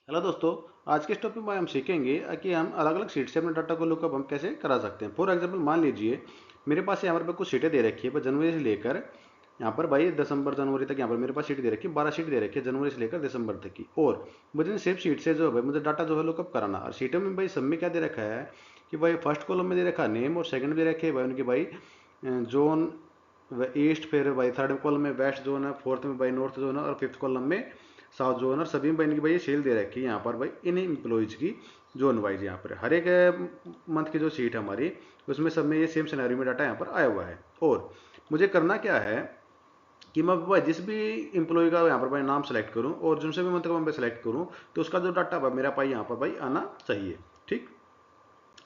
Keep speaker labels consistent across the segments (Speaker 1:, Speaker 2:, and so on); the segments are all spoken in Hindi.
Speaker 1: हेलो दोस्तों। आज के इस टॉपिक में हम सीखेंगे कि हम अलग अलग शीट से अपने डाटा को लुकअप हम कैसे करा सकते हैं। फॉर एग्जांपल मान लीजिए मेरे पास यहाँ पर कुछ शीटें दे रखी है पर जनवरी से लेकर यहाँ पर भाई दिसंबर जनवरी तक यहाँ पर मेरे पास शीट दे रखी है, 12 शीट दे रखी है जनवरी से लेकर दिसंबर तक की। और मुझे इन सेम शीट से जो है भाई मुझे डाटा जो है लुकअप कराना। और शीटों में भाई सब में क्या दे रखा है कि भाई फर्स्ट कॉलम में दे रखा है नेम और सेकंड में दे रखे है भाई उनकी भाई जोन ईस्ट, फिर भाई थर्ड कॉलम में वेस्ट जोन है, फोर्थ में भाई नॉर्थ जोन है और फिफ्थ कॉलम में साउथ जोन। और सभी में भाई इनकी भाई ये सेल दे रखी है यहाँ पर भाई इन एम्प्लॉयज की जोन वाइज। यहाँ पर हर एक मंथ की जो सीट है हमारी उसमें सब में ये सेम सिनेरियो में डाटा यहाँ पर आया हुआ है। और मुझे करना क्या है कि मैं भाई जिस भी एम्प्लॉय का यहाँ पर भाई नाम सेलेक्ट करूँ और जिनसे भी मंथ का मैं सेलेक्ट करूँ तो उसका जो डाटा भाई मेरा भाई यहाँ पर भाई आना चाहिए। ठीक।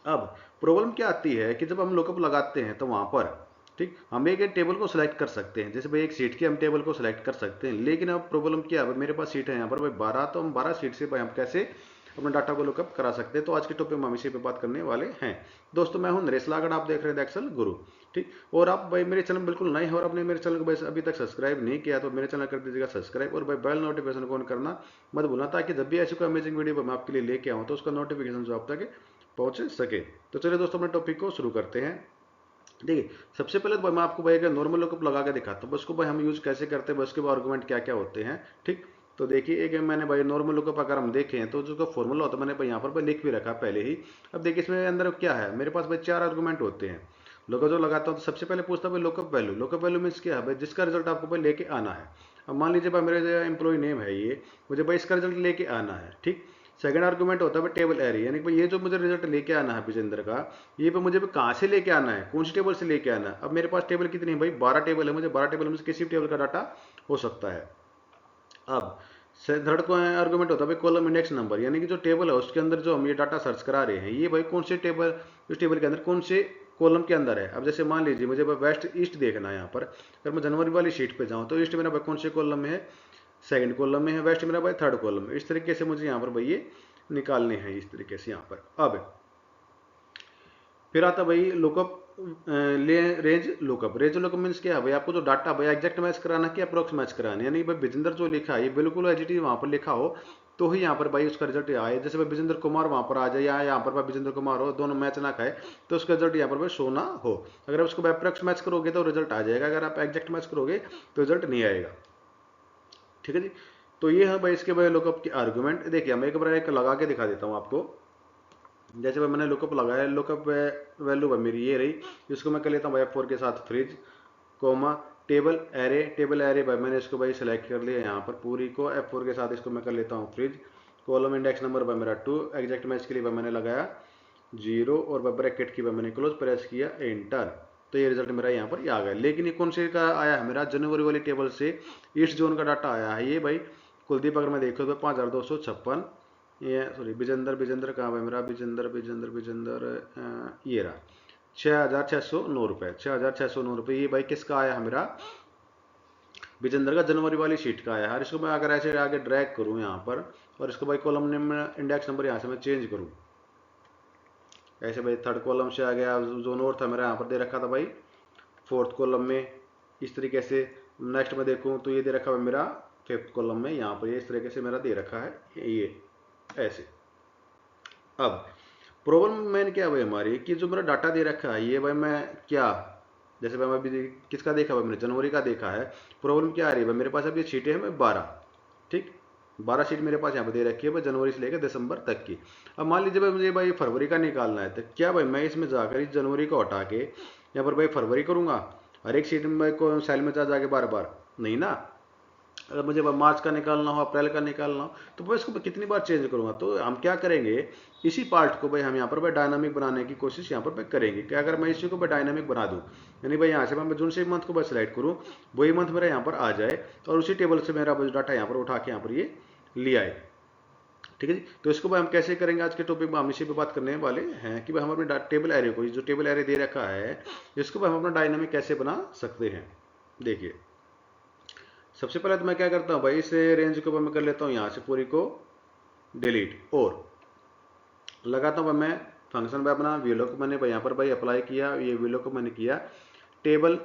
Speaker 1: अब प्रॉब्लम क्या आती है कि जब हम लुकअप लगाते हैं तो वहां पर ठीक हम एक टेबल को सिलेक्ट कर सकते हैं, जैसे भाई एक सीट की हम टेबल को सिलेक्ट कर सकते हैं। लेकिन अब प्रॉब्लम क्या है, मेरे पास सीट है यहाँ पर भाई 12, तो हम 12 सीट से भाई हम कैसे अपने डाटा को लुकअप करा सकते हैं। तो आज के टॉपिक में हम इसी पे बात करने वाले हैं। दोस्तों मैं हूं नरेश लागड़, आप देख रहे हैं एक्सेल गुरु। ठीक। और आप भाई मेरे चैनल बिल्कुल नए हो और आपने मेरे चैनल को भाई अभी तक सब्सक्राइब नहीं किया तो मेरे चैनल कर दीजिएगा सब्सक्राइब और भाई बेल नोटिफिकेशन को ऑन करना मत भूलना, ताकि जब भी ऐसी कोई अमेजिंग वीडियो मैं आपके लिए लेके आऊँ तो उसका नोटिफिकेशन जो आप तक पहुंच सके। तो चलिए दोस्तों अपने टॉपिक को शुरू करते हैं। देखिए सबसे पहले तो भाई मैं आपको भाई अगर नॉर्मल लुकअप लगा के दिखाता हूँ उसको भाई हम यूज कैसे करते हैं, उसके आर्गुमेंट क्या क्या होते हैं। ठीक। तो देखिए एक मैंने भाई नॉर्मल लुकअप अगर हम देखें तो जो फॉर्मूला होता है मैंने भाई यहाँ पर भाई लिख भी रखा पहले ही। अब देखिए इसमें अंदर क्या है, मेरे पास भाई 4 आर्गुमेंट होते हैं। लुकअप जो लगाता हूँ तो सबसे पहले पूछता है भाई lookup value. Lookup value means क्या है भाई, जिसका रिजल्ट आपको भाई लेके आना है। अब मान लीजिए भाई मेरे जो एम्प्लॉय नेम है ये, मुझे भाई इसका रिजल्ट लेके आना है। ठीक। सेकंड आर्गुमेंट होता है भाई टेबल एरे, यानी कि ये जो मुझे रिजल्ट लेके आना है विजेंद्र का, ये पे मुझे कहाँ से लेके आना है, कौन सी टेबल से लेके आना है। अब मेरे पास टेबल कितनी है भाई, 12 टेबल है, मुझे 12 टेबल में से किसी भी टेबल का डाटा हो सकता है। अब थर्ड को आर्गुमेंट होता है भाई कॉलम इंडेक्स नंबर, यानी कि जो टेबल है उसके अंदर जो हम ये डाटा सर्च करा रहे हैं ये भाई कौन से टेबल, इस टेबल के अंदर कौन से कॉलम के अंदर है। अब जैसे मान लीजिए मुझे भाई वेस्ट ईस्ट देखना है यहाँ पर, अगर मैं जनवरी वाली शीट पे जाऊँ तो ईस्ट मेरा भाई कौन से कॉलम में है, सेकंड कॉलम में है, वेस्ट मेरा भाई थर्ड कॉलम में। इस तरीके से मुझे यहाँ पर भाई ये निकालने हैं इस तरीके से यहाँ पर। अब फिर आता भाई lookup range lookup. Range lookup means क्या है भाई, आपको जो डाटा भाई एग्जैक्ट मैच कराना है कि अप्रोक्स मैच कराना है, यानी भाई विजेंद्र जो लिखा है ये बिल्कुल एजिटिव वहां पर लिखा हो तो ही यहाँ पर भाई उसका रिजल्ट आए। जैसे भाई विजेंद्र कुमार वहां पर आ जाए या यहाँ पर भाई विजेंद्र कुमार हो, दोनों मैच ना खाए तो उसका रिजल्ट यहाँ पर भाई शो ना हो। अगर आप उसको अप्रोक्स मैच करोगे तो रिजल्ट आ जाएगा, अगर आप एग्जैक्ट मैच करोगे तो रिजल्ट नहीं आएगा। ठीक है जी। तो ये है भाई इसके भाई लुकअप के आर्गुमेंट। देखिए मैं एक बार एक लगा के दिखा देता हूँ आपको। जैसे भाई मैंने लुकअप लगाया, लुकअप वैल्यू भाई मेरी ये रही। इसको मैं कर लेता हूँ भाई F4 के साथ freeze comma table array. Table array भाई मैंने इसको भाई सेलेक्ट कर लिया यहाँ पर पूरी को, F4 के साथ इसको मैं कर लेता हूँ फ्रिज। कॉलम इंडेक्स नंबर भाई मेरा 2, एग्जैक्ट मैच के लिए भाई मैंने लगाया 0 और भाई ब्रैकेट की भाई मैंने क्लोज प्रेस किया एंटर। तो ये रिजल्ट मेरा यहाँ पर आ गया। लेकिन ये कौन से का आया है, मेरा जनवरी वाली टेबल से ईस्ट जोन का डाटा आया है ये भाई। कुलदीप अगर मैं देखो तो 5256, ये सॉरी विजेंद्र, विजेंद्र कहाँ भाई मेरा, विजेंद्र विजेंद्र विजेंद्र ये रहा 6,609 रुपये, 6,609 रुपये। ये भाई किसका आया है मेरा, विजेंद्र का जनवरी वाली शीट का आया है। इसको मैं अगर ऐसे आगे ड्रैग करूँ यहाँ पर और इसको भाई कॉलम नेम इंडेक्स नंबर यहाँ से मैं चेंज करूँ, ऐसे भाई थर्ड कॉलम से आ गया, जो नॉर्थ था मेरा यहाँ पर दे रखा था भाई फोर्थ कॉलम में इस तरीके से। नेक्स्ट में देखूँ तो ये दे रखा है मेरा फिफ्थ कॉलम में, यहाँ पर ये इस तरीके से मेरा दे रखा है ये ऐसे। अब प्रॉब्लम मैंने क्या भाई हमारी कि जो मेरा डाटा दे रखा है ये भाई मैं क्या, जैसे भाई मैं अभी किसका देखा भाई, मैंने जनवरी का देखा है। प्रॉब्लम क्या आ रही है भाई, मेरे पास अब ये सीटें हैं भाई 12। ठीक। 12 सीट मेरे पास यहाँ पे दे रखी है भाई जनवरी से लेकर दिसंबर तक की। अब मान लीजिए भाई मुझे भाई फरवरी का निकालना है तो क्या भाई मैं इसमें जाकर इस जनवरी को हटा के यहाँ पर भाई फरवरी करूंगा, हर एक सीट में भाई को सेल में जा जाके बार बार नहीं ना। अगर मुझे मार्च का निकालना हो, अप्रैल का निकालना हो तो भाई इसको कितनी बार चेंज करूंगा। तो हम क्या करेंगे, इसी पार्ट को भाई हम यहाँ पर भाई डायनामिक बनाने की कोशिश यहाँ पर भाई करेंगे कि अगर मैं इसी को भाई डायनामिक बना दूँ, यानी भाई यहाँ से मैं जून से मंथ को भाई सेलेक्ट करूँ, वही मंथ मेरा यहाँ पर आ जाए और उसी टेबल से मेरा डाटा यहाँ पर उठा के यहाँ पर ये ले आए। ठीक है जी। तो इसको भाई हम कैसे करेंगे, आज के टॉपिक में हम इसी पे बात करने वाले हैं कि भाई हम अपने टेबल एरे को, जो टेबल एरे दे रखा है इसको भाई हम अपना डायनामिक कैसे बना सकते हैं। देखिए सबसे पहले तो मैं क्या करता हूँ भाई, इस रेंज को मैं कर लेता हूँ यहाँ से पूरी को डिलीट और लगाता हूँ मैं फंक्शन पे अपना वीलो को मैंने यहाँ पर भाई अप्लाई किया, ये वीलो को मैंने किया टेबल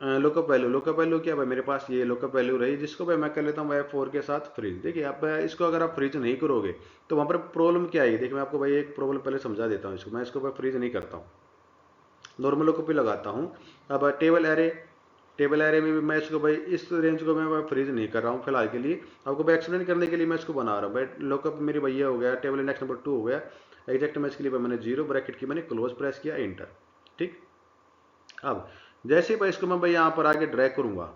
Speaker 1: लुकअप वैल्यू क्या भाई, मेरे पास ये लुकअप वैल्यू रही, जिसको भाई मैं कर लेता हूँ भाई F4 के साथ फ्रीज। देखिए आप इसको अगर आप फ्रीज नहीं करोगे तो वहाँ पर प्रॉब्लम क्या आएगी, देखिए मैं आपको भाई एक प्रॉब्लम पहले समझा देता हूँ। इसको मैं इसको भाई फ्रीज नहीं करता हूँ, नॉर्मल लुकअप ही लगाता हूँ। अब टेबल एरे में भी मैं इसको भाई इस रेंज को मैं फ्रीज नहीं कर रहा हूँ फिलहाल के लिए, आपको भाई एक्सप्लेन करने के लिए मैं इसको बना रहा हूँ भाई। लुकअप मेरी भैया हो गया, टेबल इंडेक्स नंबर 2 हो गया, एग्जैक्ट मैच के लिए मैंने जीरो ब्रैकेट की, मैंने क्लोज प्रेस किया, इंटर। ठीक। अब जैसे ही भाई इसको मैं भाई यहाँ पर आगे ड्रैग करूंगा,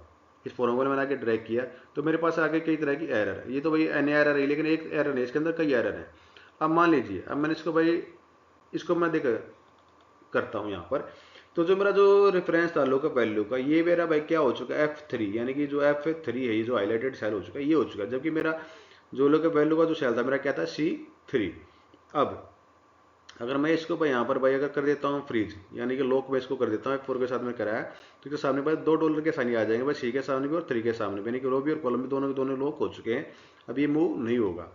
Speaker 1: इस फॉर्मूले में मैंने आगे ड्रैग किया, तो मेरे पास आगे कई तरह की एरर है। ये तो भाई एन एरर है, लेकिन एक एरर नहीं, इसके अंदर कई एरर है। अब मान लीजिए, अब मैंने इसको भाई, इसको मैं देख करता हूँ यहाँ पर, तो जो मेरा जो रेफरेंस था लुकअप वैल्यू का, ये मेरा भाई क्या हो चुका है, F3, यानी कि जो F3 है, ये जो हाईलाइटेड सेल हो चुका है, ये हो चुका है। जबकि मेरा जो लुकअप वैल्यू का जो सेल था मेरा क्या था, C3। अब अगर मैं इसको भाई यहाँ पर भाई अगर कर देता हूँ फ्रीज, यानी कि लॉक मैं इसको कर देता हूँ F4 के साथ में कराया, तो इसके सामने भाई $2 के साइन आ जाएंगे भाई, C के सामने भी और 3 के सामने भी, यानी कि रो भी और कॉलम भी दोनों के दोनों लॉक हो चुके हैं। अब ये मूव नहीं होगा।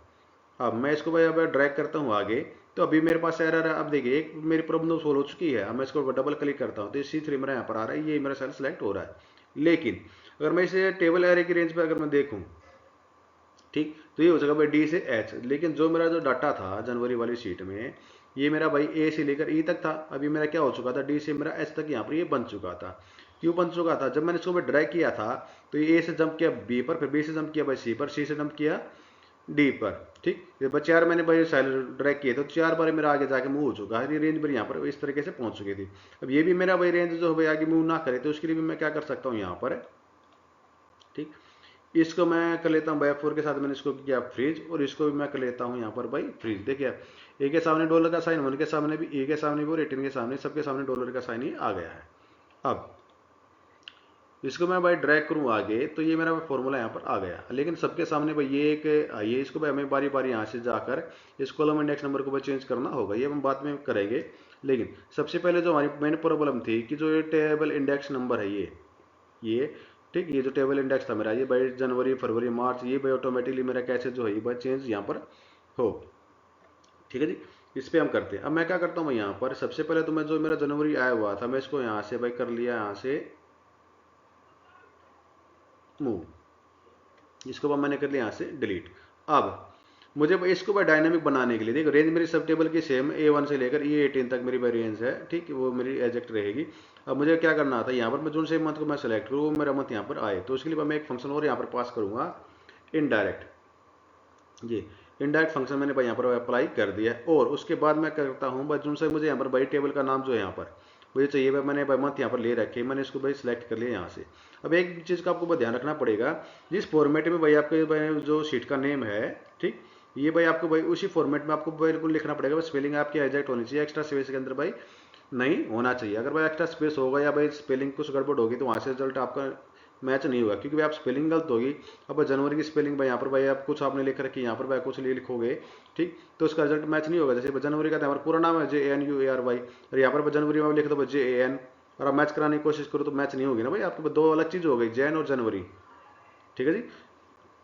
Speaker 1: अब मैं इसको भाई अब ड्रैग करता हूँ आगे, तो अभी मेरे पास एरर है। अब देखिए एक मेरी प्रॉब्लम सोल्व हो चुकी है। अब मैं इसको डबल क्लिक करता हूँ तो C3 मेरा यहाँ पर आ रहा है, ये मेरा सेल सेलेक्ट हो रहा है। लेकिन अगर मैं इसे टेबल एरे की रेंज पे अगर मैं देखूँ, ठीक, तो ये हो सकेगा भाई D से H। लेकिन जो मेरा जो डाटा था जनवरी वाली शीट में, ये मेरा भाई A से लेकर E तक था। अभी मेरा क्या हो चुका था, D से मेरा H तक यहाँ पर ये बन चुका था। क्यों बन चुका था, जब मैंने इसको ड्रैग किया था तो ये A से जंप किया B पर, फिर B से जंप किया भाई C पर, C से जंप किया D पर। ठीक, ये बस 4 मैंने भाई सेल ड्रैग किए तो 4 बार मेरा आगे जाके मूव हो चुका है। ये रेंज मेरी यहाँ पर इस तरीके से पहुंच चुकी थी। अब ये भी मेरा भाई रेंज जो भाई आगे मूव ना करे, तो उसके लिए भी मैं क्या कर सकता हूँ यहाँ पर, ठीक, इसको मैं कर लेता हूँ बाई 4 के साथ, मैंने इसको किया फ्रीज, और इसको भी मैं कर लेता हूँ यहाँ पर बाई फ्रीज। देखिए ए के सामने डॉलर का साइन, 1 के सामने भी, ए के सामने भी और 18 के सामने, सबके सामने डॉलर का साइन ही आ गया है। अब इसको मैं भाई ड्रैग करूँ आगे, तो ये मेरा फॉर्मूला यहाँ पर आ गया। लेकिन सबके सामने भाई ये एक आइए, इसको भाई हमें बारी बारी यहाँ से जाकर इस कॉलम इंडेक्स नंबर को भाई चेंज करना होगा, ये हम बाद में करेंगे। लेकिन सबसे पहले जो हमारी मेन प्रॉब्लम थी कि जो ये टेबल इंडेक्स नंबर है, ये ठीक, ये जो टेबल इंडेक्स था मेरा, ये भाई जनवरी फरवरी मार्च, ये भाई ऑटोमेटिकली मेरा कैसे जो है ये भाई चेंज यहाँ पर हो। ठीक है जी, इस पे हम करते हैं। अब मैं क्या करता हूँ, मैं यहाँ पर सबसे पहले तो मैं जो मेरा जनवरी आया हुआ था, मैं इसको यहाँ से भाई कर लिया, यहाँ से मूव, इसको अब मैंने कर लिया यहाँ से डिलीट। अब मुझे इसको भाई डायनामिक बनाने के लिए, देखो रेंज मेरी सब टेबल की सेम A1 से लेकर E18 तक मेरी भाई रेंज है, ठीक, वो मेरी एजेक्ट रहेगी। अब मुझे क्या करना था, यहाँ पर मैं जो से मंथ को मैं सेलेक्ट करूँ वो मेरा मंथ यहाँ पर आए, तो उसके लिए मैं एक फंक्शन और यहाँ पर पास करूँगा, इनडायरेक्ट। ये इनडायरेक्ट फंक्शन मैंने भाई यहाँ पर अप्लाई कर दिया है। और उसके बाद मैं करता हूँ भाई जो से मुझे यहाँ पर भाई टेबल का नाम जो है यहाँ पर मुझे चाहिए, भाई मैंने भाई मंथ यहाँ पर ले रखे, मैंने इसको भाई सिलेक्ट कर लिया यहाँ से। अब एक चीज़ का आपको ध्यान रखना पड़ेगा, जिस फॉर्मेट में भाई आपके भाई जो शीट का नेम है, ठीक, ये भाई आपको भाई उसी फॉर्मेट में आपको बिल्कुल लिखना पड़ेगा। स्पेलिंग आपकी एग्जैक्ट होनी चाहिए, एक्स्ट्रा स्पेस के अंदर भाई नहीं होना चाहिए। अगर भाई एक्स्ट्रा स्पेस होगा या भाई स्पेलिंग कुछ गड़बड़ होगी तो वहाँ से रिजल्ट आपका मैच नहीं होगा, क्योंकि भाई आप स्पेलिंग गलत होगी। अब जनवरी की स्पेलिंग भाई यहाँ पर भाई आप कुछ आपने लिख रखी, यहाँ पर भाई कुछ लिखोगे, ठीक, तो उसका रिजल्ट मैच नहीं होगा। जैसे जनवरी का हमारा पूरा नाम है JANUARY, और यहाँ पर जनवरी में लिख दो JAN, और आप मैच कराने की कोशिश करो तो मैच नहीं होगी ना भाई, आपके दो अलग चीज़ हो गई, जैन और जनवरी। ठीक है जी,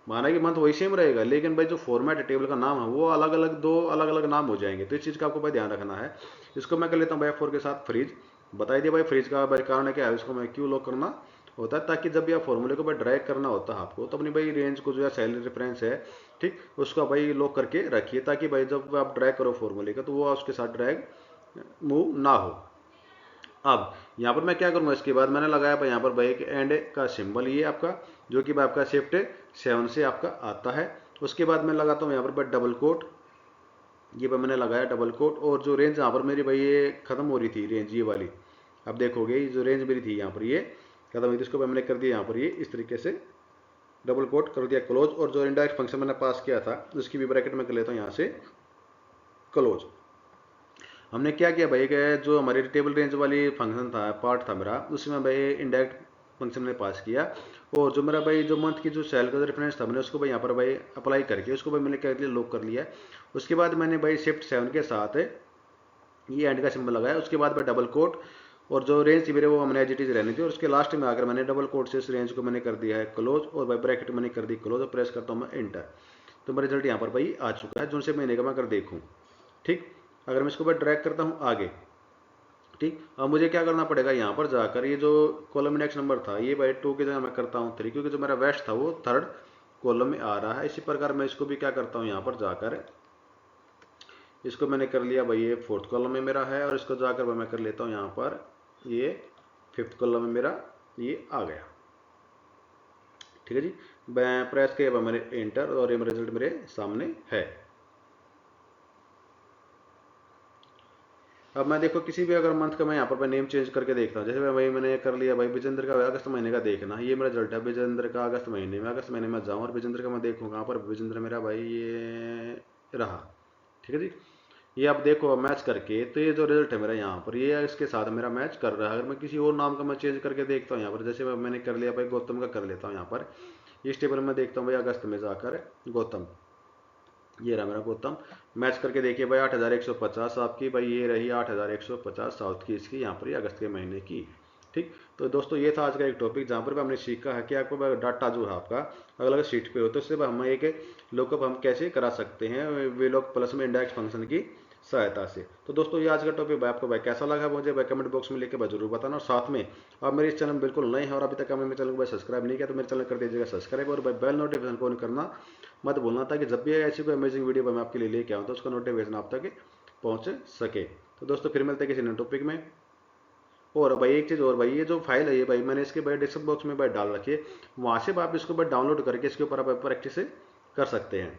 Speaker 1: माना कि मंथ वही सेम रहेगा, लेकिन भाई जो फॉर्मेट है टेबल का नाम है वो अलग अलग, दो अलग अलग नाम हो जाएंगे। तो इस चीज़ का आपको भाई ध्यान रखना है। इसको मैं कर लेता हूँ भाई F4 के साथ फ्रीज। बताई दिया भाई फ्रीज का भाई कारण क्या है, इसको मैं क्यों लॉक करना होता है, ताकि जब भी आप फॉर्मूले को भाई ड्रैग करना होता है आपको, तो अपनी भाई रेंज को जो है सेल रेफरेंस है, ठीक, उसका भाई लॉक करके रखिए, ताकि भाई जब आप ड्रैग करो फॉर्मूले का तो वो उसके साथ ड्रैग मूव ना हो। अब यहाँ पर मैं क्या करूँगा, इसके बाद मैंने लगाया भाई यहाँ पर भाई एक एंड का सिंबल, ये आपका जो कि भाई आपका शिफ्ट 7 से आपका आता है। उसके बाद मैं लगाता हूँ यहाँ पर भाई डबल कोट, ये भाई मैंने लगाया डबल कोट। और जो रेंज यहाँ पर मेरी भाई ये खत्म हो रही थी रेंज ये वाली, अब देखोगे जो रेंज मेरी थी यहाँ पर ये खत्म हुई थी, इसको मैंने कर दिया यहाँ पर ये इस तरीके से डबल कोट कर दिया, क्लोज। और जो इनडायरेक्ट फंक्शन मैंने पास किया था उसकी भी ब्रैकेट में कर लेता हूँ यहाँ से क्लोज। हमने क्या किया भाई, जो हमारी टेबल रेंज वाली फंक्शन था, पार्ट था मेरा, उसमें भाई इंडायरेक्ट फंक्शन में पास किया। और जो मेरा भाई जो मंथ की जो सेल का रेफरेंस था, मैंने उसको भाई यहाँ पर भाई अप्लाई करके उसको भाई मैंने क्या किया, लॉक कर लिया। उसके बाद मैंने भाई शिफ्ट 7 के साथ ये एंड का सिंबल लगाया। उसके बाद भाई डबल कोट, और जो रेंज थी मेरे वो हमने एज इट इज रहनी थी। और उसके लास्ट में आकर मैंने डबल कोट से इस रेंज को मैंने कर दिया है क्लोज, और भाई ब्रैकेट मैंने कर दी क्लोज, और प्रेस करता हूँ मैं एंटर। तो मेरा रिजल्ट यहाँ पर भाई आ चुका है, जो से महीने का मैं अगर देखूँ, ठीक। अगर मैं इसको भाई ड्रैग करता हूँ आगे, ठीक। अब मुझे क्या करना पड़ेगा, यहाँ पर जाकर ये जो कॉलम इंडेक्स नंबर था ये बाई 2 की जगह मैं करता हूँ 3, क्योंकि जो मेरा वेस्ट था वो थर्ड कॉलम में आ रहा है। इसी प्रकार मैं इसको भी क्या करता हूँ, यहाँ पर जाकर इसको मैंने कर लिया भाई ये 4th कॉलम में मेरा है, और इसको जाकर मैं कर लेता हूँ यहाँ पर ये 5th कॉलम में मेरा ये आ गया। ठीक है जी, मैं प्रेस किया मेरे एंटर और ये रिजल्ट मेरे सामने है। अब मैं देखो किसी भी अगर मंथ का मैं यहाँ पर मैं नेम चेंज करके देखता हूँ, जैसे भाई मैंने कर लिया भाई विजेंद्र का अगस्त महीने का देखना, ये मेरा रिजल्ट है विजेंद्र का अगस्त महीने में। अगस्त महीने में जाऊँ और विजेंद्र का मैं देखूँ कहाँ पर, विजेंद्र मेरा भाई ये रहा। ठीक है जी, ये आप देखो मैच करके तो ये जो रिजल्ट है मेरा यहाँ पर ये इसके साथ मेरा मैच कर रहा है। अगर मैं किसी और नाम का मैं चेंज करके देखता हूँ यहाँ पर, जैसे मैंने कर लिया भाई गौतम का कर लेता हूँ यहाँ पर, इस टेबल में देखता हूँ भाई अगस्त में जाकर गौतम, ये रहा मेरा गौतम। मैच करके देखिए भाई 8150 आपकी भाई ये रही 8150 साउथ की इसकी यहाँ पर ये अगस्त के महीने की। ठीक, तो दोस्तों ये था आज का एक टॉपिक जहाँ पर हमने सीखा है कि आपको डाटा जो है आपका अलग अलग शीट पे हो तो उससे हम एक लुकअप हम कैसे करा सकते हैं वे लोग प्लस में इंडेक्स फंक्शन की सहायता से। तो दोस्तों ये आज का टॉपिक भाई आपको भाई कैसा लगा मुझे भाई कमेंट बॉक्स में लिख के भाई जरूर बताना, और साथ में आप मेरे इस चैनल में बिल्कुल नए हैं और अभी तक आपने मेरे चैनल को भाई सब्सक्राइब नहीं किया तो मेरे चैनल कर दीजिएगा सब्सक्राइब, और भाई बेल नोटिफिकेशन को ऑन करना मत भूलना, ताकि जब भी ऐसी कोई अमेजिंग वीडियो मैं आपके लिए लेके आऊँ तो उसका नोटिफिकेशन आप तक पहुँच सके। तो दोस्तों फिर मिलते हैं किसी नए टॉपिक में। और भाई एक चीज़ और भाई, ये जो फाइल है ये भाई मैंने इसके भाई डिस्क्रिप्शन बॉक्स में भाई डाल रखी है, वहाँ से आप इसको भाई डाउनलोड करके इसके ऊपर आप प्रैक्टिस कर सकते हैं।